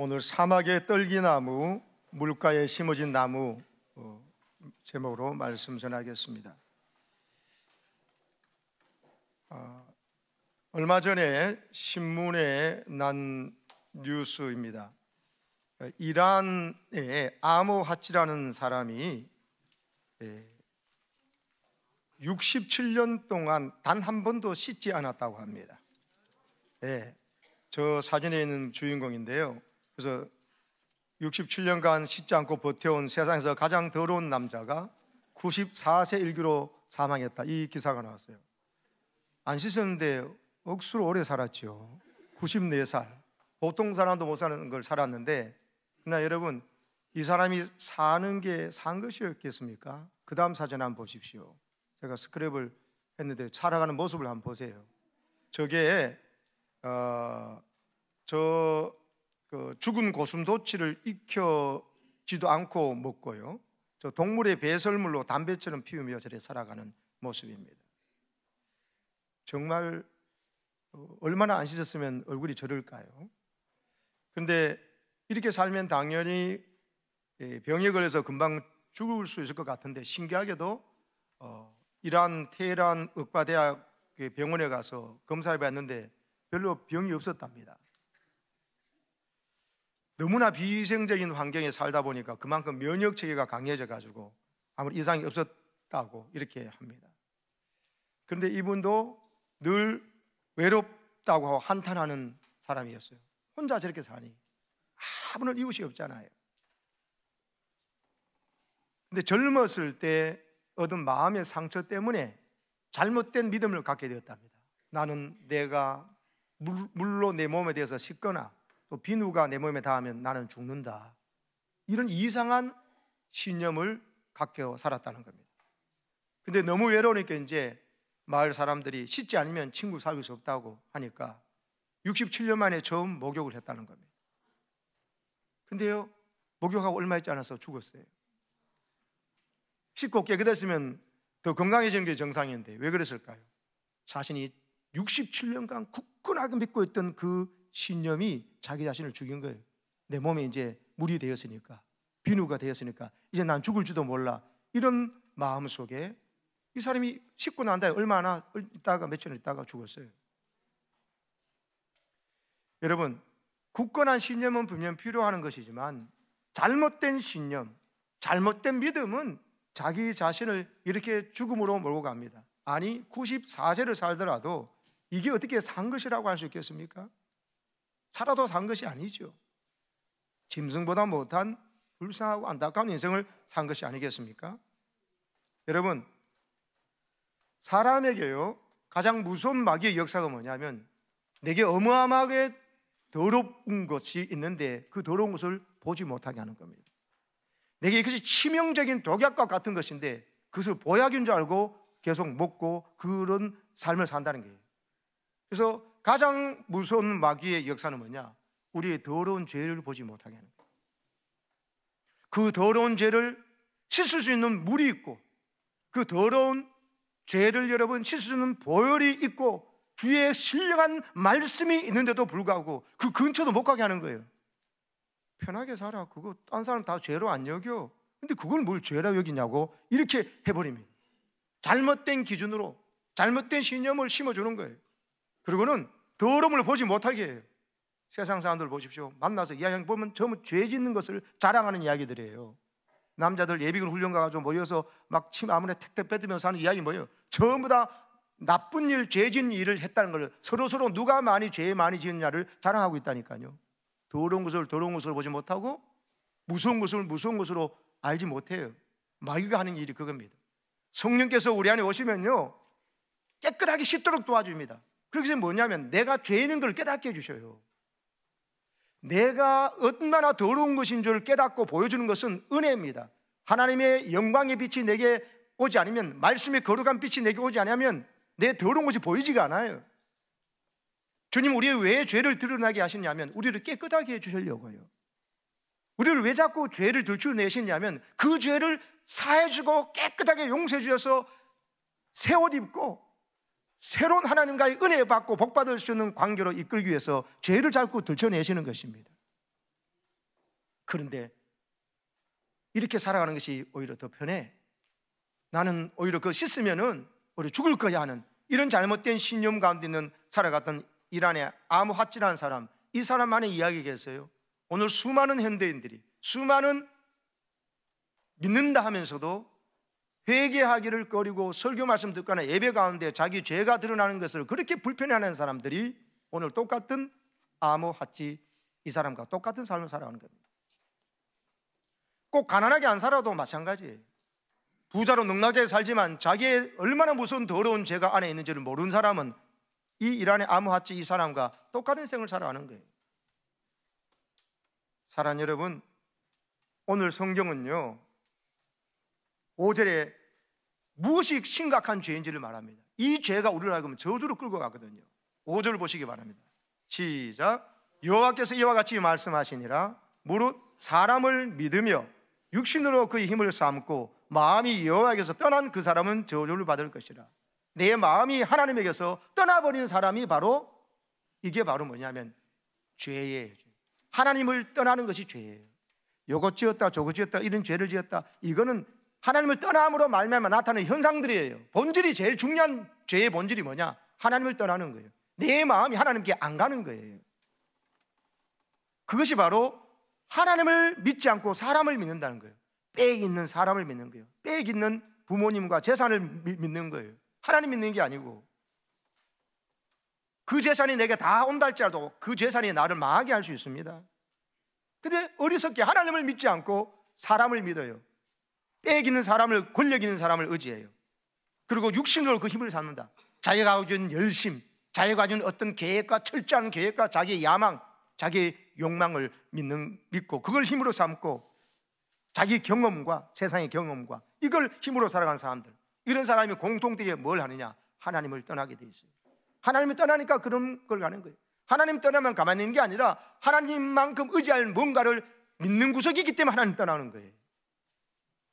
오늘 사막의 떨기나무, 물가에 심어진 나무 제목으로 말씀 전하겠습니다. 얼마 전에 신문에 난 뉴스입니다. 이란의 아모 하치라는 사람이 67년 동안 단 한 번도 씻지 않았다고 합니다. 저 사진에 있는 주인공인데요. 그래서 67년간 씻지 않고 버텨온 세상에서 가장 더러운 남자가 94세 일기로 사망했다, 이 기사가 나왔어요. 안 씻었는데 억수로 오래 살았죠. 94살. 보통 사람도 못 사는 걸 살았는데, 그러나 여러분, 이 사람이 사는 게 산 것이었겠습니까? 그 다음 사진 한번 보십시오. 제가 스크랩을 했는데 살아가는 모습을 한번 보세요. 저게 죽은 고슴도치를 익혀지도 않고 먹고요, 저 동물의 배설물로 담배처럼 피우며 저렇게 살아가는 모습입니다. 정말 얼마나 안 씻었으면 얼굴이 저럴까요? 그런데 이렇게 살면 당연히 병에 걸려서 금방 죽을 수 있을 것 같은데, 신기하게도 이란 테헤란 의과대학 병원에 가서 검사해 봤는데 별로 병이 없었답니다. 너무나 비위생적인 환경에 살다 보니까 그만큼 면역 체계가 강해져 가지고 아무 이상이 없었다고 이렇게 합니다. 그런데 이분도 늘 외롭다고 한탄하는 사람이었어요. 혼자 저렇게 사니 아무런 이웃이 없잖아요. 근데 젊었을 때 얻은 마음의 상처 때문에 잘못된 믿음을 갖게 되었답니다. 나는 내가 물로 내 몸에 대해서 씻거나 또 비누가 내 몸에 닿으면 나는 죽는다, 이런 이상한 신념을 갖고 살았다는 겁니다. 근데 너무 외로우니까 이제 마을 사람들이 씻지 않으면 친구 사귈 수 없다고 하니까 67년 만에 처음 목욕을 했다는 겁니다. 근데요, 목욕하고 얼마 있지 않아서 죽었어요. 씻고 깨끗했으면 더 건강해지는 게 정상인데 왜 그랬을까요? 자신이 67년간 굳건하게 믿고 있던 그 신념이 자기 자신을 죽인 거예요. 내 몸에 이제 물이 되었으니까, 비누가 되었으니까 이제 난 죽을지도 몰라, 이런 마음 속에 이 사람이 씻고 난 다음에 얼마나 있다가 며칠 있다가 죽었어요. 여러분, 굳건한 신념은 분명 필요한 것이지만 잘못된 신념, 잘못된 믿음은 자기 자신을 이렇게 죽음으로 몰고 갑니다. 아니, 94세를 살더라도 이게 어떻게 산 것이라고 할 수 있겠습니까? 살아도 산 것이 아니죠. 짐승보다 못한 불쌍하고 안타까운 인생을 산 것이 아니겠습니까? 여러분, 사람에게요 가장 무서운 마귀의 역사가 뭐냐면, 내게 어마어마하게 더러운 것이 있는데 그 더러운 것을 보지 못하게 하는 겁니다. 내게 이것이 치명적인 독약과 같은 것인데 그것을 보약인 줄 알고 계속 먹고 그런 삶을 산다는 거예요. 그래서 가장 무서운 마귀의 역사는 뭐냐? 우리의 더러운 죄를 보지 못하게 하는 거예요. 그 더러운 죄를 씻을 수 있는 물이 있고, 그 더러운 죄를 여러분 씻을 수 있는 보혈이 있고, 주의 신령한 말씀이 있는데도 불구하고 그 근처도 못 가게 하는 거예요. 편하게 살아, 그거 딴 사람 다 죄로 안 여겨. 근데 그걸 뭘 죄라 여기냐고 이렇게 해버립니다. 잘못된 기준으로 잘못된 신념을 심어주는 거예요. 그리고는 더러움을 보지 못하게 해요. 세상 사람들 보십시오. 만나서 이야기 보면 전부 죄 짓는 것을 자랑하는 이야기들이에요. 남자들 예비군 훈련 가가지고 모여서 막 침 아무나 택택 뱉으면서 하는 이야기 뭐예요? 전부 다 나쁜 일, 죄 짓는 일을 했다는 걸, 서로 누가 많이 죄 많이 지었냐를 자랑하고 있다니까요. 더러운 것을 더러운 것으로 보지 못하고 무서운 것을 무서운 것으로 알지 못해요. 마귀가 하는 일이 그겁니다. 성령께서 우리 안에 오시면요 깨끗하게 씻도록 도와줍니다. 그렇게 뭐냐면 내가 죄인 걸 깨닫게 해주셔요. 내가 얼마나 더러운 것인 줄 깨닫고 보여주는 것은 은혜입니다. 하나님의 영광의 빛이 내게 오지 않으면, 말씀의 거룩한 빛이 내게 오지 않으면 내 더러운 것이 보이지가 않아요. 주님, 우리의 왜 죄를 드러나게 하시냐면 우리를 깨끗하게 해주시려고요. 우리를 왜 자꾸 죄를 들추어내시냐면 그 죄를 사해주고 깨끗하게 용서해 주셔서 새 옷 입고 새로운 하나님과의 은혜 받고 복 받을 수 있는 관계로 이끌기 위해서 죄를 자꾸 들춰내시는 것입니다. 그런데 이렇게 살아가는 것이 오히려 더 편해. 나는 오히려 그거 씻으면은 오히려 죽을 거야 하는 이런 잘못된 신념 가운데 있는 살아갔던 이란의 아무핫지라는 사람, 이 사람만의 이야기겠어요. 오늘 수많은 현대인들이 수많은 믿는다 하면서도 회개하기를 꺼리고 설교 말씀 듣거나 예배 가운데 자기 죄가 드러나는 것을 그렇게 불편해하는 사람들이 오늘 똑같은 아무핫지 이 사람과 똑같은 삶을 살아가는 겁니다. 꼭 가난하게 안 살아도 마찬가지예요. 부자로 넉넉하게 살지만 자기의 얼마나 무서운 더러운 죄가 안에 있는지를 모르는 사람은 이 이란의 아무핫지 이 사람과 똑같은 생을 살아가는 거예요. 사랑하는 여러분, 오늘 성경은요 5절에 무엇이 심각한 죄인지를 말합니다. 이 죄가 우리를 하여금 저주로 끌고 가거든요. 5절 보시기 바랍니다. 시작. 여호와께서 이와 같이 말씀하시니라. 무릇 사람을 믿으며 육신으로 그의 힘을 삼고 마음이 여호와에게서 떠난 그 사람은 저주를 받을 것이라. 내 마음이 하나님에게서 떠나버린 사람이 바로 이게 바로 뭐냐면 죄예요. 하나님을 떠나는 것이 죄예요. 요것 지었다 저것 지었다 이런 죄를 지었다, 이거는 하나님을 떠남으로 말미암아 나타나는 현상들이에요. 본질이 제일 중요한 죄의 본질이 뭐냐? 하나님을 떠나는 거예요. 내 마음이 하나님께 안 가는 거예요. 그것이 바로 하나님을 믿지 않고 사람을 믿는다는 거예요. 빽 있는 사람을 믿는 거예요. 빽 있는 부모님과 재산을 믿는 거예요. 하나님 믿는 게 아니고, 그 재산이 내게 다 온다 할지라도 그 재산이 나를 망하게 할 수 있습니다. 근데 어리석게 하나님을 믿지 않고 사람을 믿어요. 빽 있는 사람을, 권력 있는 사람을 의지해요. 그리고 육신으로 그 힘을 삼는다. 자기가 가진 열심, 자기가 가진 어떤 계획과 철저한 계획과 자기의 야망, 자기의 욕망을 믿고 그걸 힘으로 삼고 자기 경험과 세상의 경험과 이걸 힘으로 살아가는 사람들, 이런 사람이 공통되게 뭘 하느냐? 하나님을 떠나게 돼 있어요. 하나님을 떠나니까 그런 걸 가는 거예요. 하나님 떠나면 가만히 있는 게 아니라 하나님만큼 의지할 뭔가를 믿는 구석이 있기 때문에 하나님 떠나는 거예요.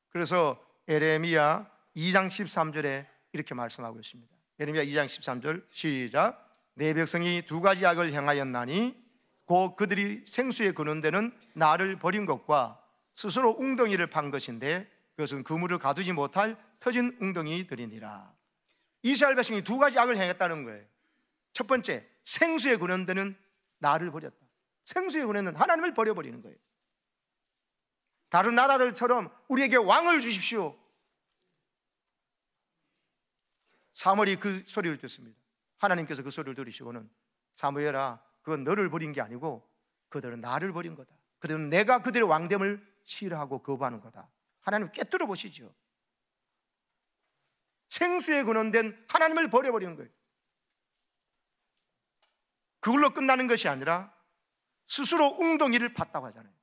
그래서 예레미야 2장 13절에 이렇게 말씀하고 있습니다. 예레미야 2장 13절 시작. 내 백성이 두 가지 악을 행하였나니 곧 그들이 생수에 거는 데는 나를 버린 것과 스스로 웅덩이를 판 것인데 그것은 그물을 가두지 못할 터진 웅덩이들이니라. 이스라엘 백성이 두 가지 악을 행했다는 거예요. 첫 번째, 생수에 거는 데는 나를 버렸다. 생수에 거는 데는 하나님을 버려버리는 거예요. 다른 나라들처럼 우리에게 왕을 주십시오. 사무엘이 그 소리를 듣습니다. 하나님께서 그 소리를 들으시고는 사무엘아, 그건 너를 버린 게 아니고 그들은 나를 버린 거다. 그들은 내가 그들의 왕됨을 싫어하고 거부하는 거다. 하나님 꿰뚫어 보시죠. 생수에 근원된 하나님을 버려버리는 거예요. 그걸로 끝나는 것이 아니라 스스로 웅덩이를 팠다고 하잖아요.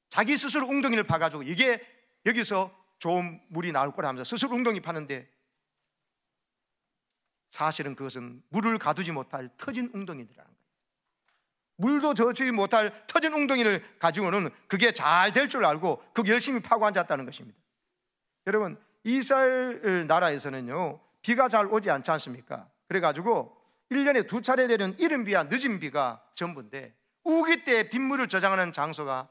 자기 스스로 웅덩이를 파가지고 이게 여기서 좋은 물이 나올 거라 하면서 스스로 웅덩이 파는데 사실은 그것은 물을 가두지 못할 터진 웅덩이들이라는 거예요. 물도 저치지 못할 터진 웅덩이를 가지고는 그게 잘 될 줄 알고 그게 열심히 파고 앉았다는 것입니다. 여러분, 이스라엘 나라에서는요 비가 잘 오지 않지 않습니까? 그래가지고 1년에 2차례 되는 이른 비와 늦은 비가 전부인데 우기 때 빗물을 저장하는 장소가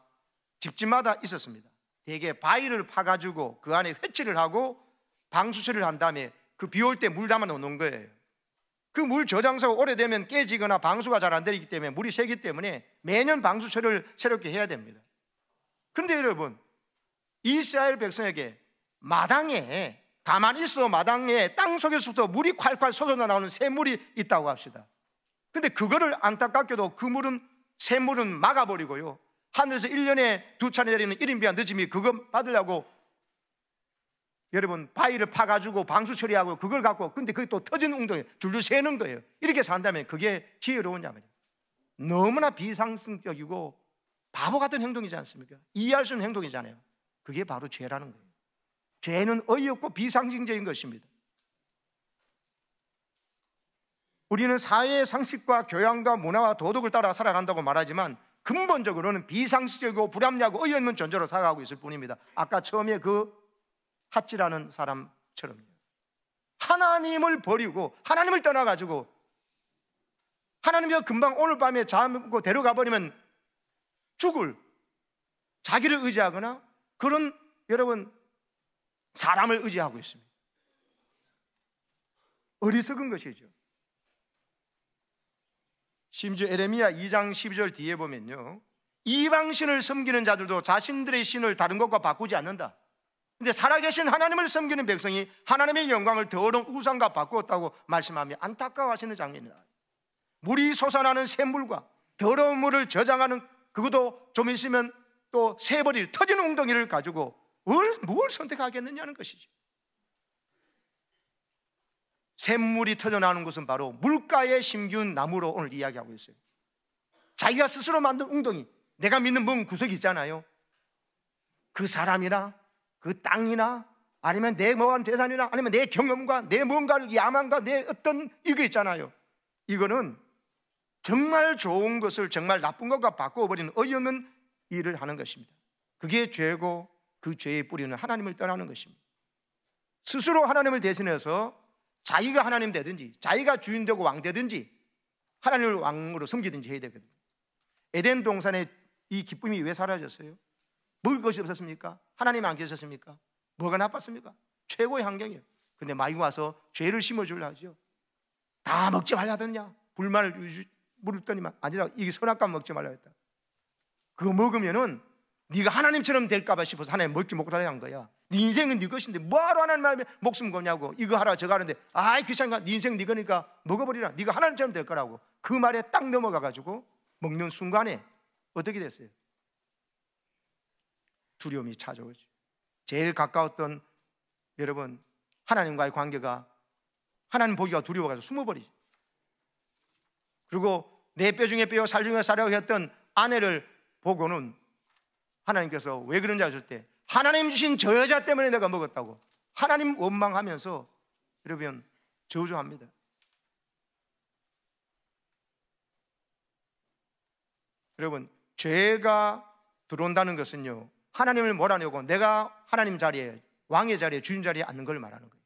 집집마다 있었습니다. 대개 바위를 파가지고 그 안에 회치를 하고 방수처리를 한 다음에 그 비 올 때 물 담아 놓는 거예요. 그 물 저장소가 오래되면 깨지거나 방수가 잘 안 되기 때문에 물이 새기 때문에 매년 방수 처리를 새롭게 해야 됩니다. 그런데 여러분, 이스라엘 백성에게 마당에 가만히 있어도 마당에 땅 속에서부터 물이 콸콸 솟아나 나오는 샘물이 있다고 합시다. 근데 그거를 안타깝게도 그 물은 샘물은 막아버리고요, 하늘에서 1년에 2차례 내리는 이른비와 늦음이 그거 받으려고 여러분 바위를 파가지고 방수 처리하고 그걸 갖고, 근데 그게 또 터진 웅덩이 줄줄 새는 거예요. 이렇게 산다면 그게 지혜로우냐 말이에요. 너무나 비상승적이고 바보 같은 행동이지 않습니까? 이해할 수 있는 행동이잖아요. 그게 바로 죄라는 거예요. 죄는 어이없고 비상식적인 것입니다. 우리는 사회의 상식과 교양과 문화와 도덕을 따라 살아간다고 말하지만 근본적으로는 비상식적이고 불합리하고 어이없는 존재로 살아가고 있을 뿐입니다. 아까 처음에 그 핫지라는 사람처럼요. 하나님을 버리고 하나님을 떠나가지고 하나님이 금방 오늘 밤에 잠고 데려가 버리면 죽을 자기를 의지하거나 그런 여러분 사람을 의지하고 있습니다. 어리석은 것이죠. 심지어 에레미야 2장 12절 뒤에 보면요, 이방신을 섬기는 자들도 자신들의 신을 다른 것과 바꾸지 않는다. 근데 살아계신 하나님을 섬기는 백성이 하나님의 영광을 더러운 우상과 바꾸었다고 말씀하며 안타까워하시는 장면이다. 물이 솟아나는 샘물과 더러운 물을 저장하는, 그것도 좀 있으면 또 새버릴 터지는 웅덩이를 가지고 뭘 선택하겠느냐는 것이죠. 샘물이 터져나오는 것은 바로 물가에 심기운 나무로 오늘 이야기하고 있어요. 자기가 스스로 만든 웅덩이, 내가 믿는 뭔 구석이 있잖아요. 그 사람이나 그 땅이나 아니면 내 뭐한 재산이나 아니면 내 경험과 내 뭔가를 야망과 내 어떤 이게 있잖아요. 이거는 정말 좋은 것을 정말 나쁜 것과 바꿔버리는 어이없는 일을 하는 것입니다. 그게 죄고 그 죄의 뿌리는 하나님을 떠나는 것입니다. 스스로 하나님을 대신해서 자기가 하나님 되든지 자기가 주인 되고 왕 되든지 하나님을 왕으로 섬기든지 해야 되거든요. 에덴 동산에 이 기쁨이 왜 사라졌어요? 먹을 것이 없었습니까? 하나님 안 계셨습니까? 뭐가 나빴습니까? 최고의 환경이에요. 근데 마귀가 와서 죄를 심어주려 하죠. 다 먹지 말라더냐? 불만을 물었더니만 아니라 이게 선악과만 먹지 말라 했다. 그거 먹으면은 네가 하나님처럼 될까 봐 싶어서 하나님 먹지 못하게 한 거야. 네 인생은 네 것인데 뭐하러 하나님의 목숨 거냐고. 이거 하라 저거 하는데 아이 귀찮아. 네 인생 네 거니까 먹어버리라. 네가 하나님처럼 될 거라고. 그 말에 딱 넘어가가지고 먹는 순간에 어떻게 됐어요? 두려움이 찾아오죠. 제일 가까웠던 여러분 하나님과의 관계가 하나님 보기가 두려워가지고 숨어버리죠. 그리고 내 뼈 중에 뼈 살 중에 살이라고 했던 아내를 보고는 하나님께서 왜 그런지 아실 때 하나님 주신 저 여자 때문에 내가 먹었다고 하나님 원망하면서 여러분 저주합니다. 여러분 죄가 들어온다는 것은요, 하나님을 몰아내고 내가 하나님 자리에 왕의 자리에 주인 자리에 앉는 걸 말하는 거예요.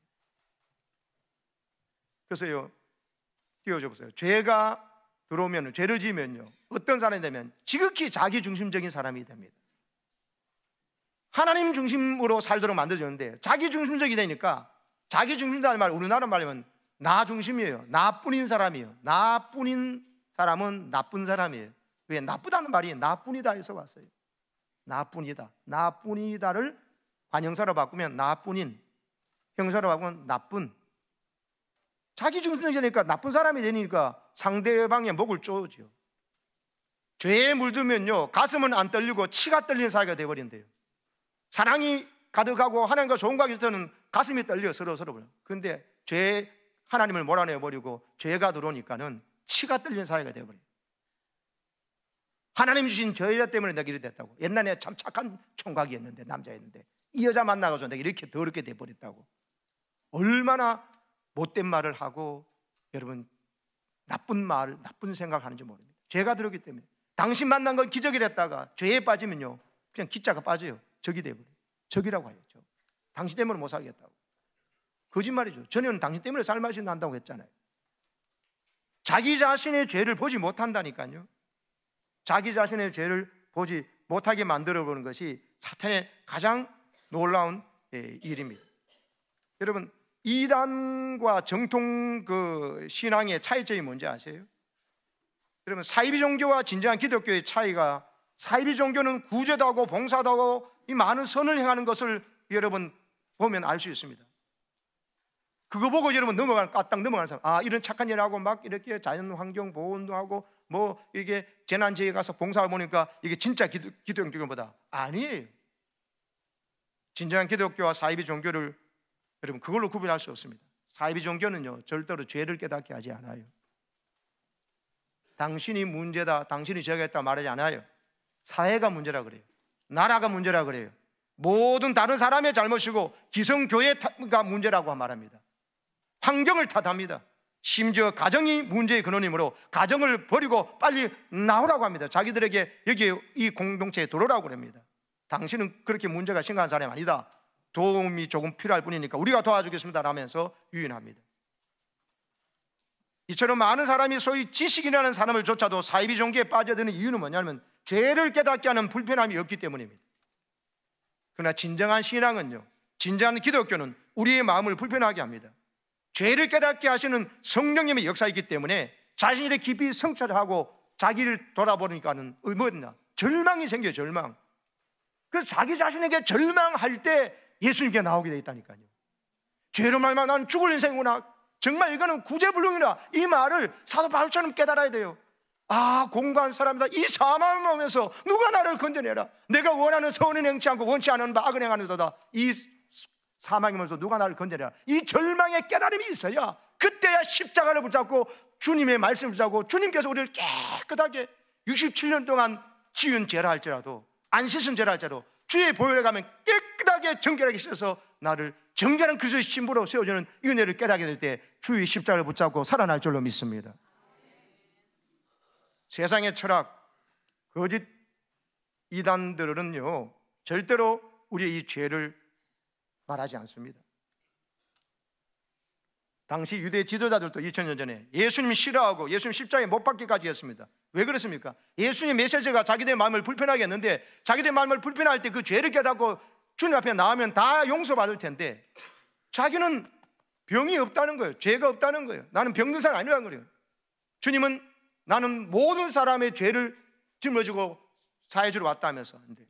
그래서요 띄워줘 보세요. 죄가 들어오면, 죄를 지으면요 어떤 사람이 되면 지극히 자기중심적인 사람이 됩니다. 하나님 중심으로 살도록 만들어졌는데 자기중심적이 되니까, 자기중심이라는 말 우리나라 말하면 나 중심이에요. 나뿐인 사람이에요. 나뿐인 사람은 나쁜 사람이에요. 왜? 나쁘다는 말이 나뿐이다에서 왔어요. 나뿐이다. 나뿐이다를 관형사로 바꾸면 나뿐인, 형사로 바꾸면 나쁜. 자기중심적이니까 나쁜 사람이 되니까 상대방의 목을 쪼죠. 죄에 물들면요 가슴은 안 떨리고 치가 떨리는 사이가 되어버린대요. 사랑이 가득하고 하나님과 좋은 관계일 때는 가슴이 떨려 서로. 그런데 죄 하나님을 몰아내버리고 죄가 들어오니까는 치가 떨리는 사이가 되어버려요. 하나님 주신 저 여자 때문에 내가 이렇게 됐다고. 옛날에 참 착한 총각이었는데, 남자였는데 이 여자 만나가지고 내가 이렇게 더럽게 돼버렸다고. 얼마나 못된 말을 하고 여러분 나쁜 말, 나쁜 생각하는지 모릅니다. 죄가 들어오기 때문에. 당신 만난 건 기적이랬다가 죄에 빠지면요 그냥 기자가 빠져요. 적이 돼버려요. 적이라고 해요. 적. 당신 때문에 못 살겠다고. 거짓말이죠. 전에는 당신 때문에 살 맛이 난다고 했잖아요. 자기 자신의 죄를 보지 못한다니까요. 자기 자신의 죄를 보지 못하게 만들어보는 것이 사탄의 가장 놀라운 일입니다. 여러분 이단과 정통 그 신앙의 차이점이 뭔지 아세요? 여러분 사이비 종교와 진정한 기독교의 차이가, 사이비 종교는 구제도 하고 봉사도 하고 이 많은 선을 행하는 것을 여러분 보면 알 수 있습니다. 그거 보고 여러분 까딱 넘어가는 사람, 아 이런 착한 일 하고 막 이렇게 자연환경 보호도 하고 뭐 이게 재난지에 가서 봉사를 보니까 이게 진짜 기독교보다 아니에요. 진정한 기독교와 사이비 종교를 여러분 그걸로 구분할 수 없습니다. 사이비 종교는요 절대로 죄를 깨닫게 하지 않아요. 당신이 문제다, 당신이 죄가 있다 말하지 않아요. 사회가 문제라 그래요. 나라가 문제라 그래요. 모든 다른 사람의 잘못이고 기성교회가 문제라고 말합니다. 환경을 탓합니다. 심지어 가정이 문제의 근원이므로 가정을 버리고 빨리 나오라고 합니다. 자기들에게 여기 이 공동체에 들어오라고 합니다. 당신은 그렇게 문제가 심각한 사람이 아니다. 도움이 조금 필요할 뿐이니까 우리가 도와주겠습니다 라면서 유인합니다. 이처럼 많은 사람이 소위 지식이라는 사람을 조차도 사이비 종교에 빠져드는 이유는 뭐냐면 죄를 깨닫게 하는 불편함이 없기 때문입니다. 그러나 진정한 신앙은요, 진정한 기독교는 우리의 마음을 불편하게 합니다. 죄를 깨닫게 하시는 성령님의 역사이기 때문에 자신을 깊이 성찰하고 자기를 돌아보니까는 뭐냐? 절망이 생겨요. 절망. 그래서 자기 자신에게 절망할 때 예수님께 나오게 돼 있다니까요. 죄로 말면 난 죽을 인생이구나, 정말 이거는 구제불능이라, 이 말을 사도 바울처럼 깨달아야 돼요. 아, 공고한 사람이다. 이 사망을 보면서 누가 나를 건져내라. 내가 원하는 선은 행치 않고 원치 않은 바 악은 행하는도다. 이 사망이면서 누가 나를 건져내라. 이 절망의 깨달음이 있어야 그때야 십자가를 붙잡고 주님의 말씀을 붙잡고, 주님께서 우리를 깨끗하게 67년 동안 지은 죄라 할지라도, 안 씻은 죄라 할지라도 주의 보혈에 가면 깨끗하게 정결하게 씻어서 나를 정결한 그리스도의 신부로 세워주는 이 은혜를 깨닫게 될 때 주의 십자가를 붙잡고 살아날 줄로 믿습니다. 세상의 철학, 거짓 이단들은요 절대로 우리의 이 죄를 말하지 않습니다. 당시 유대 지도자들도 2000년 전에 예수님 싫어하고 예수님 십자가에 못 박기까지 했습니다. 왜 그렇습니까? 예수님 메시지가 자기들 마음을 불편하게 했는데, 자기들 마음을 불편할 때 그 죄를 깨닫고 주님 앞에 나오면 다 용서받을 텐데, 자기는 병이 없다는 거예요. 죄가 없다는 거예요. 나는 병든 사람 아니라는 거예요. 주님은 나는 모든 사람의 죄를 짊어지고 사해주러 왔다면서. 근데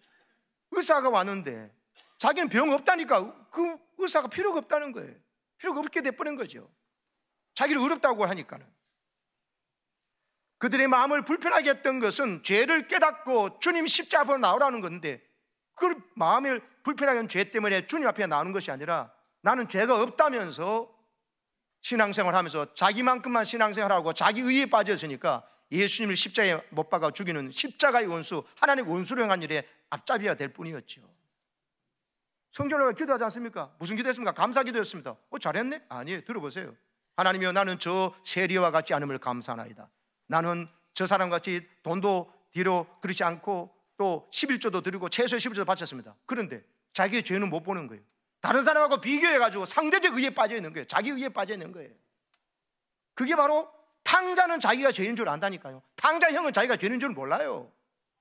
의사가 왔는데 자기는 병 없다니까 그 의사가 필요가 없다는 거예요. 필요가 없게 돼버린 거죠. 자기를 어렵다고 하니까는. 그들의 마음을 불편하게 했던 것은 죄를 깨닫고 주님 십자가 앞으로 나오라는 건데, 그 마음을 불편하게 한 죄 때문에 주님 앞에 나오는 것이 아니라, 나는 죄가 없다면서 신앙생활 하면서 자기만큼만 신앙생활하고 자기 의에 빠졌으니까 예수님을 십자가에 못 박아 죽이는 십자가의 원수, 하나님의 원수로 행한 일에 앞잡이가 될 뿐이었죠. 성전을 기도하지 않습니까? 무슨 기도했습니까? 감사 기도였습니다. 잘했네? 아니에요. 들어보세요. 하나님이여, 나는 저 세리와 같지 않음을 감사하나이다. 나는 저 사람같이 돈도 뒤로 그렇지 않고 또 11조도 드리고 최소의 11조도 바쳤습니다. 그런데 자기의 죄는 못 보는 거예요. 다른 사람하고 비교해가지고 상대적 의에 빠져 있는 거예요. 자기 의에 빠져 있는 거예요. 그게 바로 탕자는 자기가 죄인 줄 안다니까요. 탕자형은 자기가 죄인 줄 몰라요.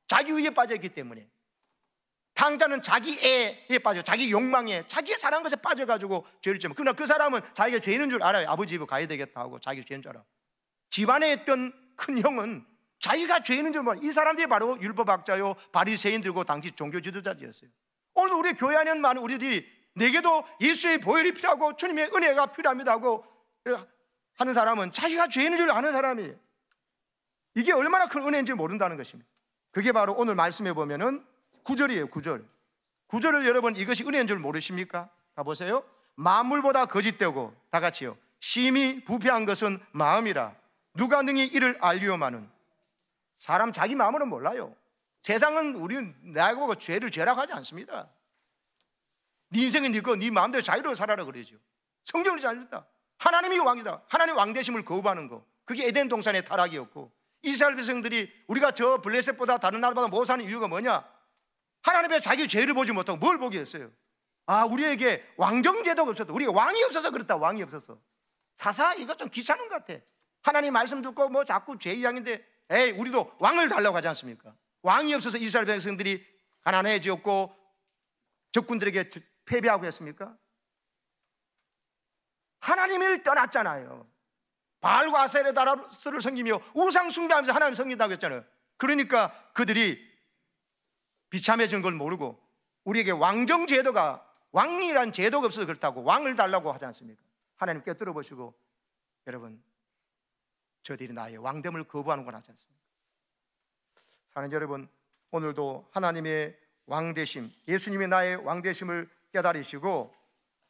자기 의에 빠져 있기 때문에. 탕자는 자기 애에 빠져, 자기 욕망에, 자기의 사랑한 것에 빠져가지고 죄를 짓면, 그러나 그 사람은 자기가 죄인인 줄 알아요. 아버지 집에 가야 되겠다 하고 자기가 죄인 줄 알아. 집안에 있던 큰 형은 자기가 죄인인 줄 몰라요. 이 사람들이 바로 율법학자요, 바리새인들고 당시 종교 지도자들이었어요. 오늘 우리 교회 안에 많은 우리들이 내게도 예수의 보혈이 필요하고 주님의 은혜가 필요합니다 하고 하는 사람은 자기가 죄인인 줄 아는 사람이에요. 이게 얼마나 큰 은혜인지 모른다는 것입니다. 그게 바로 오늘 말씀해 보면은 9절이에요. 9절을 여러분, 이것이 은혜인 줄 모르십니까? 다 보세요. 만물보다 거짓되고, 다 같이요, 심히 부패한 것은 마음이라 누가 능히 이를 알리오마는. 사람 자기 마음으로는 몰라요. 세상은 우리는 나하고 보고 죄를 죄라고 하지 않습니다. 네 인생은 네 거, 네 마음대로 자유로워 살아라 그러죠. 성경을 잘 읽다. 하나님이 왕이다. 하나님의 왕되심을 거부하는 거, 그게 에덴 동산의 타락이었고, 이스라엘 백성들이 우리가 저 블레셋보다 다른 나라보다 못 사는 이유가 뭐냐? 하나님의 자기 죄를 보지 못하고 뭘 보게 했어요? 아, 우리에게 왕정제도가 없었다. 우리가 왕이 없어서 그렇다. 왕이 없어서. 사사 이거 좀 귀찮은 것 같아. 하나님 말씀 듣고 뭐 자꾸 죄 이야기인데, 에이, 우리도 왕을 달라고 하지 않습니까? 왕이 없어서 이스라엘 백성들이 가난해지었고 적군들에게 패배하고 했습니까? 하나님을 떠났잖아요. 바알과 아세라를 섬기며 우상 숭배하면서 하나님을 섬긴다고 했잖아요. 그러니까 그들이 비참해진 걸 모르고 우리에게 왕정 제도가, 왕이란 제도가 없어서 그렇다고 왕을 달라고 하지 않습니까? 하나님 꿰뚫어 보시고, 여러분, 저들이 나의 왕됨을 거부하는 걸 하지 않습니까? 사랑하는 여러분, 오늘도 하나님의 왕되심, 예수님이 나의 왕되심을 깨달으시고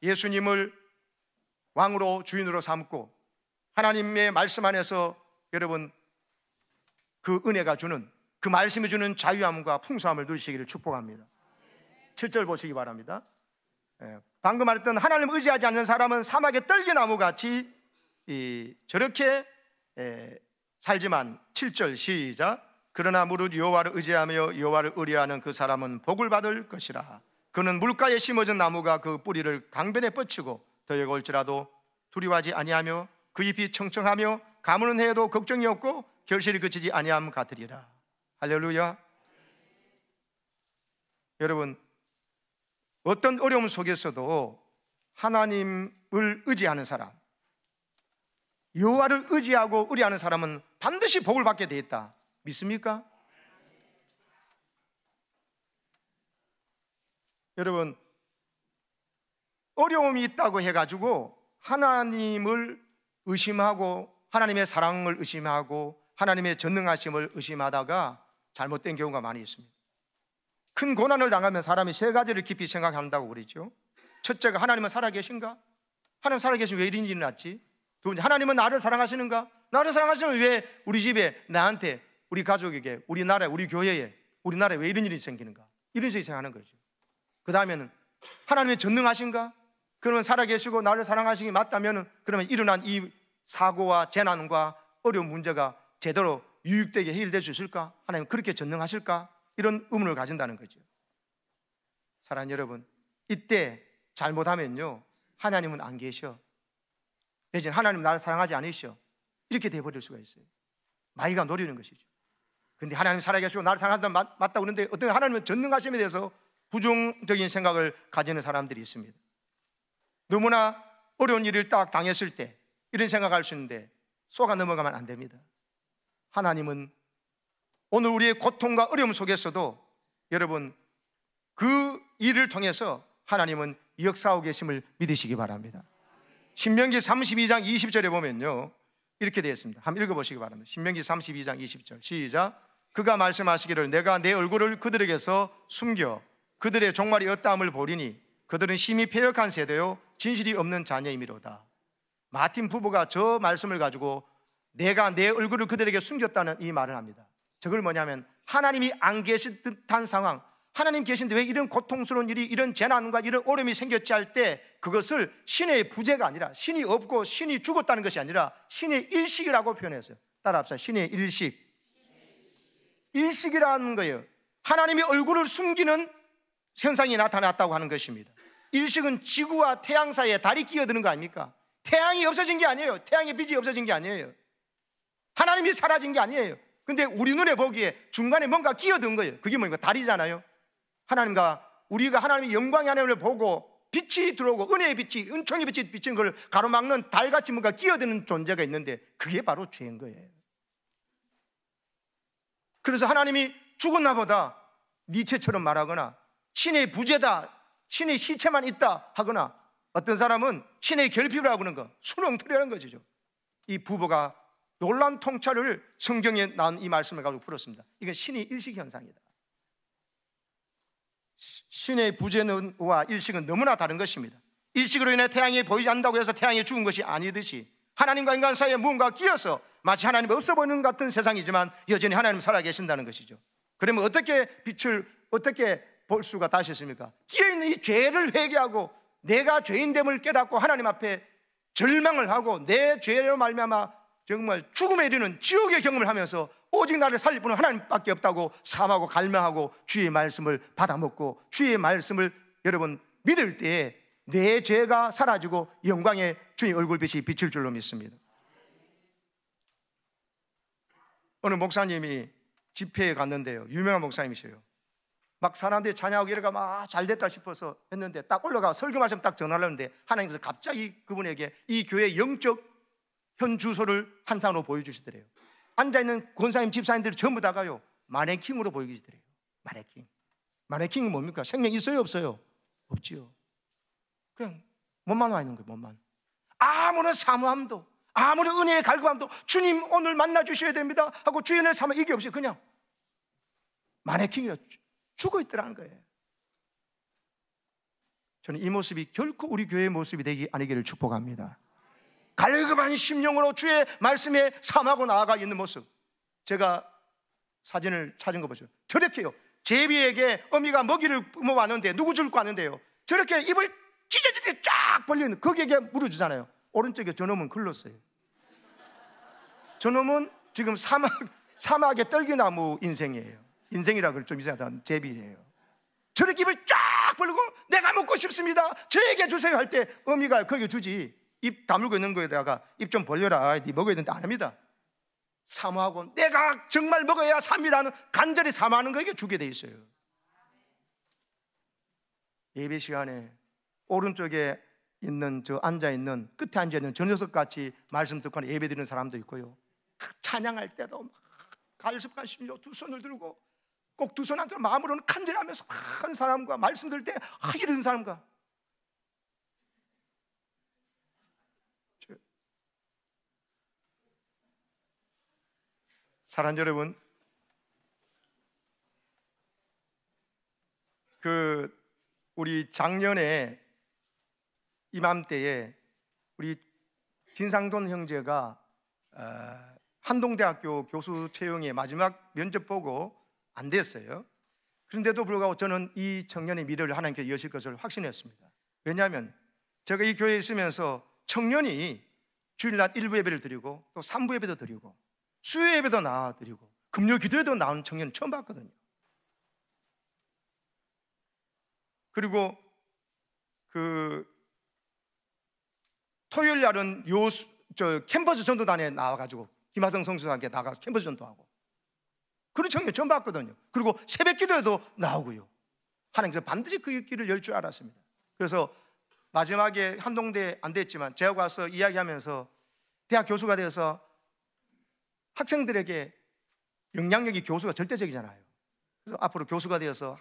예수님을 왕으로 주인으로 삼고 하나님의 말씀 안에서 여러분 그 은혜가 주는, 그 말씀이 주는 자유함과 풍성함을 누리시기를 축복합니다. 7절 보시기 바랍니다. 방금 말했던 하나님을 의지하지 않는 사람은 사막의 떨기나무같이 저렇게 살지만, 7절 시작. 그러나 무릇 여호와를 의지하며 여호와를 의뢰하는 그 사람은 복을 받을 것이라. 그는 물가에 심어진 나무가 그 뿌리를 강변에 뻗치고 더위가 올지라도 두려워하지 아니하며 그 잎이 청청하며 가무는 해도 걱정이 없고 결실이 그치지 아니함 같으리라. 할렐루야. 여러분, 어떤 어려움 속에서도 하나님을 의지하는 사람, 여호와를 의지하고 의뢰하는 사람은 반드시 복을 받게 돼 있다. 믿습니까? 여러분, 어려움이 있다고 해가지고 하나님을 의심하고 하나님의 사랑을 의심하고 하나님의 전능하심을 의심하다가 잘못된 경우가 많이 있습니다. 큰 고난을 당하면 사람이 세 가지를 깊이 생각한다고 그러죠. 첫째가 하나님은 살아계신가? 하나님 살아계시면 왜 이런 일이 났지? 두 번째, 하나님은 나를 사랑하시는가? 나를 사랑하시면 왜 우리 집에, 나한테, 우리 가족에게, 우리 나라에, 우리 교회에, 우리나라에 왜 이런 일이 생기는가? 이런 식으로 생각하는 거죠. 그 다음에는 하나님의 전능하신가? 그러면 살아계시고 나를 사랑하시기 맞다면 그러면 일어난 이 사고와 재난과 어려운 문제가 제대로 유익되게 해결될 수 있을까? 하나님 그렇게 전능하실까? 이런 의문을 가진다는 거죠. 사랑하는 여러분, 이때 잘못하면요, 하나님은 안 계셔. 대신 하나님 나를 사랑하지 않으셔. 이렇게 돼버릴 수가 있어요. 마귀가 노리는 것이죠. 근데 하나님 살아계시고 나를 사랑한다 맞다고 그러는데 어떤 하나님은 전능하심에 대해서 부정적인 생각을 가지는 사람들이 있습니다. 너무나 어려운 일을 딱 당했을 때 이런 생각할 수 있는데 속아 넘어가면 안 됩니다. 하나님은 오늘 우리의 고통과 어려움 속에서도 여러분 그 일을 통해서 하나님은 역사하고 계심을 믿으시기 바랍니다. 신명기 32장 20절에 보면요 이렇게 되어 있습니다. 한번 읽어보시기 바랍니다. 신명기 32장 20절 시작. 그가 말씀하시기를 내가 내 얼굴을 그들에게서 숨겨 그들의 종말이 어떠함을 보리니 그들은 심히 패역한 세대요 진실이 없는 자녀이미로다. 마틴 부부가 저 말씀을 가지고 내가 내 얼굴을 그들에게 숨겼다는 이 말을 합니다. 저걸 뭐냐면 하나님이 안 계신 듯한 상황, 하나님 계신데 왜 이런 고통스러운 일이, 이런 재난과 이런 어려움이 생겼지 할 때 그것을 신의 부재가 아니라, 신이 없고 신이 죽었다는 것이 아니라 신의 일식이라고 표현했어요. 따라합시다. 신의 일식. 일식이라는 거예요. 하나님의 얼굴을 숨기는 현상이 나타났다고 하는 것입니다. 일식은 지구와 태양 사이에 달이 끼어드는 거 아닙니까? 태양이 없어진 게 아니에요. 태양의 빛이 없어진 게 아니에요. 하나님이 사라진 게 아니에요. 근데 우리 눈에 보기에 중간에 뭔가 끼어든 거예요. 그게 뭡니까? 달이잖아요. 하나님과 우리가 하나님의 영광의 하나님을 보고 빛이 들어오고 은혜의 빛이, 은총의 빛이 비치는 걸 가로막는 달같이 뭔가 끼어드는 존재가 있는데 그게 바로 죄인 거예요. 그래서 하나님이 죽었나 보다 니체처럼 말하거나 신의 부재다, 신의 시체만 있다 하거나 어떤 사람은 신의 결핍이라고 하는 거, 순응틀이라는 것이죠. 이 부부가 놀라운 통찰을 성경에 나온 이 말씀을 가지고 풀었습니다. 이건 신의 일식 현상이다. 신의 부재와 일식은 너무나 다른 것입니다. 일식으로 인해 태양이 보이지 않는다고 해서 태양이 죽은 것이 아니듯이 하나님과 인간 사이에 무언가 끼어서 마치 하나님이 없어 보이는 것 같은 세상이지만 여전히 하나님 살아계신다는 것이죠. 그러면 어떻게 빛을 어떻게 볼 수가 다시 있습니까? 끼어있는 이 죄를 회개하고 내가 죄인됨을 깨닫고 하나님 앞에 절망을 하고 내 죄로 말미암아 정말 죽음에 이르는 지옥의 경험을 하면서 오직 나를 살릴 분은 하나님밖에 없다고 사모하고 갈망하고 주의 말씀을 받아먹고 주의 말씀을 여러분 믿을 때에 내 죄가 사라지고 영광의 주의 얼굴빛이 비칠 줄로 믿습니다. 어느 목사님이 집회에 갔는데요, 유명한 목사님이셔요. 막 사람들이 찬양하고 이래가 막 잘됐다 싶어서 했는데 딱 올라가 설교 말씀 딱 전하려고 했는데 하나님께서 갑자기 그분에게 이 교회의 영적 현 주소를 한 상으로 보여주시더래요. 앉아있는 권사님 집사님들이 전부 다가요 마네킹으로 보여주시더래요. 마네킹. 마네킹이 뭡니까? 생명 있어요 없어요? 없지요. 그냥 몸만 와 있는 거예요. 몸만. 아무런 사모함도 아무런 은혜의 갈구함도 주님 오늘 만나주셔야 됩니다 하고 주의 은혜를 삼아 이게 없이 그냥 마네킹이라 죽어 있더라는 거예요. 저는 이 모습이 결코 우리 교회의 모습이 되기 아니기를 축복합니다. 갈급한 심령으로 주의 말씀에 삼하고 나아가 있는 모습. 제가 사진을 찾은 거 보세요. 저렇게요. 제비에게 어미가 먹이를 왔는데 누구 줄 거 아는데요 저렇게 입을 찢어지게 쫙 벌리는 거기에 물어주잖아요. 오른쪽에 저놈은 글렀어요. 저놈은 지금 사막의 떨기나무 인생이에요. 인생이라 그럴 좀 이상하다. 제비예요. 저렇게 입을 쫙 벌리고 내가 먹고 싶습니다 저에게 주세요 할 때 어미가 거기에 주지. 입 다물고 있는 거에다가 입 좀 벌려라 네 먹어야 되는데 안 합니다. 사모하고 내가 정말 먹어야 삽니다는 간절히 사모하는 거에게 주게 돼 있어요. 예배 시간에 오른쪽에 있는 앉아 있는 끝에 앉아 있는 저 녀석 같이 말씀 듣고 예배 드리는 사람도 있고요. 찬양할 때도 막 가을습관 심려 두 손을 들고 꼭 두 손 안 들고 마음으로는 간절하면서 한 사람과 말씀 들을 때 이런 사람과 사랑하는 여러분, 우리 작년에 이맘때에 우리 진상돈 형제가 한동대학교 교수 채용의 마지막 면접 보고 안 됐어요. 그런데도 불구하고 저는 이 청년의 미래를 하나님께서 여실 것을 확신했습니다. 왜냐하면 제가 이 교회에 있으면서 청년이 주일날 1부 예배를 드리고 또 3부 예배도 드리고 수요 예배도 나와드리고 금요 기도에도 나온 청년 처음 봤거든요. 그리고 토요일 날은 캠퍼스 전도단에 나와가지고 김하성 성수와 함께 나가 캠퍼스 전도하고 그런 청년 처음 봤거든요. 그리고 새벽 기도에도 나오고요. 하나님께서 반드시 그 길을 열 줄 알았습니다. 그래서 마지막에 한동대 안 됐지만 제가 가서 이야기하면서 대학 교수가 되어서 학생들에게 영향력이 교수가 절대적이잖아요. 그래서 앞으로 교수가 되어서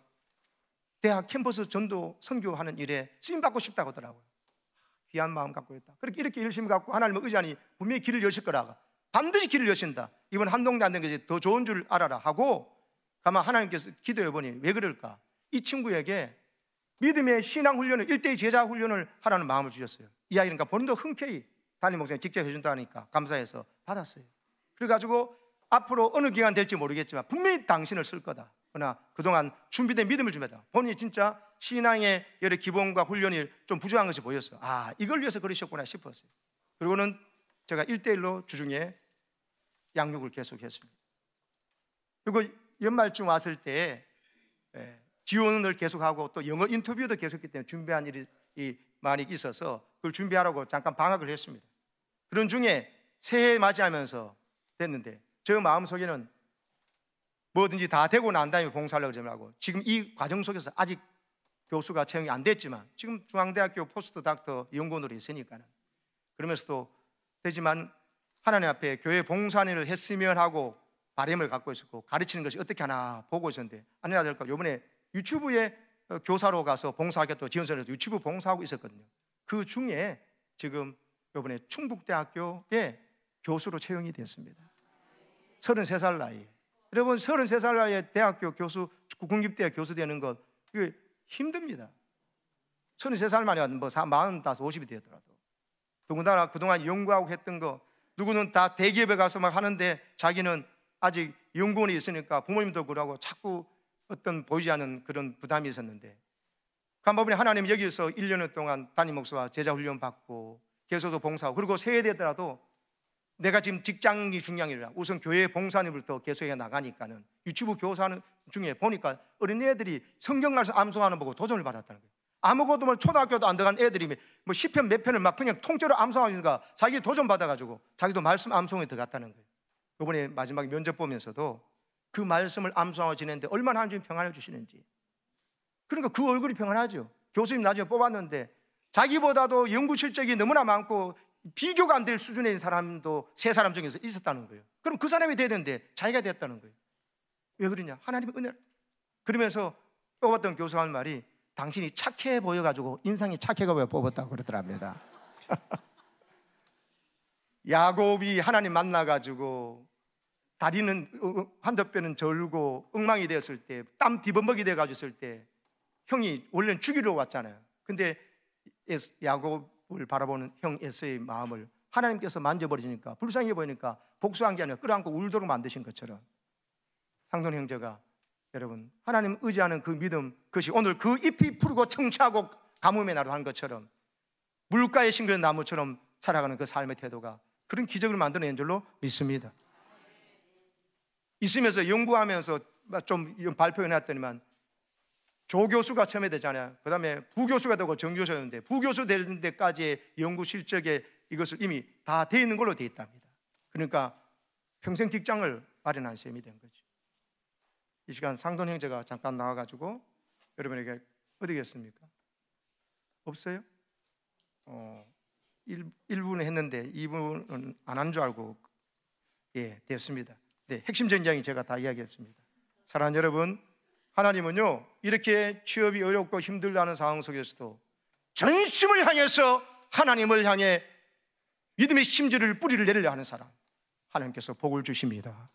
대학 캠퍼스 전도 선교하는 일에 쓰임받고 싶다고 하더라고요. 귀한 마음 갖고 있다. 그렇게 이렇게 열심히 갖고 하나님을 의지하니 분명히 길을 여실 거라고. 반드시 길을 여신다. 이번 한동대 안 된 것이 더 좋은 줄 알아라 하고 가만 하나님께서 기도해 보니 왜 그럴까? 이 친구에게 믿음의 신앙 훈련을 1대2 제자 훈련을 하라는 마음을 주셨어요. 이야기니까 본인도 흔쾌히 담임 목사님 직접 해준다니까 감사해서 받았어요. 그래가지고 앞으로 어느 기간 될지 모르겠지만 분명히 당신을 쓸 거다. 그러나 그동안 준비된 믿음을 주면서 본인이 진짜 신앙의 여러 기본과 훈련이 좀 부족한 것이 보였어요. 아, 이걸 위해서 그러셨구나 싶었어요. 그리고는 제가 1대1로 주중에 양육을 계속했습니다. 그리고 연말쯤 왔을 때 지원을 계속하고 또 영어 인터뷰도 계속했기 때문에 준비한 일이 많이 있어서 그걸 준비하라고 잠깐 방학을 했습니다. 그런 중에 새해 맞이하면서 됐는데 저 마음속에는 뭐든지 다 되고 난 다음에 봉사하려고 그러고 지금 이 과정 속에서 아직 교수가 채용이 안 됐지만 지금 중앙대학교 포스트 닥터 연구원으로 있으니까는 그러면서도 되지만 하나님 앞에 교회 봉사를 했으면 하고 바람을 갖고 있었고 가르치는 것이 어떻게 하나 보고 있었는데 아니나 될까 이번에 유튜브에 교사로 가서 봉사하겠다고 지원서를 해서 유튜브 봉사하고 있었거든요. 그 중에 지금 이번에 충북대학교에 교수로 채용이 됐습니다. 33살 나이에. 여러분 33살 나이에 대학교 교수, 국립대학 교수 되는 것 이거 힘듭니다. 33살 만에 뭐 45, 50이 되더라도 더군다나 그동안 연구하고 했던 거 누구는 다 대기업에 가서 막 하는데 자기는 아직 연구원이 있으니까 부모님도 그러고 자꾸 어떤 보이지 않는 그런 부담이 있었는데 간밤에 하나님 여기서 1년 동안 담임 목사와 제자 훈련 받고 계속 봉사하고 그리고 세대더라도 내가 지금 직장이 중요한 게 아니라 우선 교회 봉사님부터 계속해 나가니까는 유튜브 교사하는 중에 보니까 어린애들이 성경 말씀 암송하는 보고 도전을 받았다는 거예요. 아무것도 뭐 초등학교도 안 들어간 애들이 뭐 10편 몇 편을 막 그냥 통째로 암송하니까 자기 도전 받아가지고 자기도 말씀 암송에 들어갔다는 거예요. 이번에 마지막 면접 보면서도 그 말씀을 암송하고 지냈는데 얼마나 하나님 평안을 주시는지. 그러니까 그 얼굴이 평안하죠. 교수님 나중에 뽑았는데 자기보다도 연구 실적이 너무나 많고 비교가 안 될 수준의 사람도 세 사람 중에서 있었다는 거예요. 그럼 그 사람이 돼야 되는데 자기가 됐다는 거예요. 왜 그러냐? 하나님의 은혜. 그러면서 뽑았던 교수가 한 말이 당신이 착해 보여가지고 인상이 착해 보여 뽑았다고 그러더랍니다. 야곱이 하나님 만나가지고 다리는 한돛뼈는 절고 엉망이 되었을 때 땀 뒤범벅이 돼가지고 있을 때 형이 원래는 죽이러 왔잖아요. 근데 야곱을 바라보는 형 에서의 마음을 하나님께서 만져버리니까 불쌍해 보이니까 복수한 게 아니라 끌어안고 울도록 만드신 것처럼 상돈 형제가 여러분 하나님 의지하는 그 믿음 그것이 오늘 그 잎이 푸르고 청취하고 가뭄에 나로 한 것처럼 물가에 심겨진 나무처럼 살아가는 그 삶의 태도가 그런 기적을 만드는 줄로 믿습니다. 있으면서 연구하면서 좀 발표해놨더니만 조교수가 처음에 되잖아요. 그 다음에 부교수가 되고 정교수였는데 부교수 되는 데까지의 연구 실적에 이것을 이미 다 돼 있는 걸로 돼 있답니다. 그러니까 평생 직장을 마련한 셈이 된 거죠. 이 시간 상돈 형제가 잠깐 나와가지고 여러분에게 어디겠습니까? 없어요? 1분은 했는데 2분은 안 한 줄 알고 됐습니다. 네, 핵심 전장이 제가 다 이야기했습니다. 사랑하는 여러분, 하나님은요 이렇게 취업이 어렵고 힘들다는 상황 속에서도 전심을 향해서 하나님을 향해 믿음의 심지를 뿌리를 내리려 하는 사람, 하나님께서 복을 주십니다.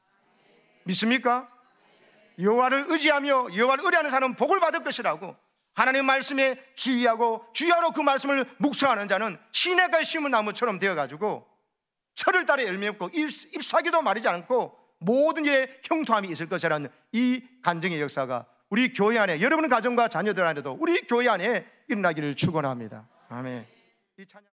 믿습니까? 여호와를 의지하며 여호와를 의뢰하는 사람은 복을 받을 것이라고, 하나님 말씀에 주의하고 주의하러 그 말씀을 묵상하는 자는 시냇가에 심은 나무처럼 되어가지고 철을 따라 열매 없고 잎사귀도 마르지 않고 모든 일에 형통함이 있을 것이라는 이 간증의 역사가 우리 교회 안에, 여러분의 가정과 자녀들 안에도 우리 교회 안에 일어나기를 축원합니다. 아멘. 이 찬양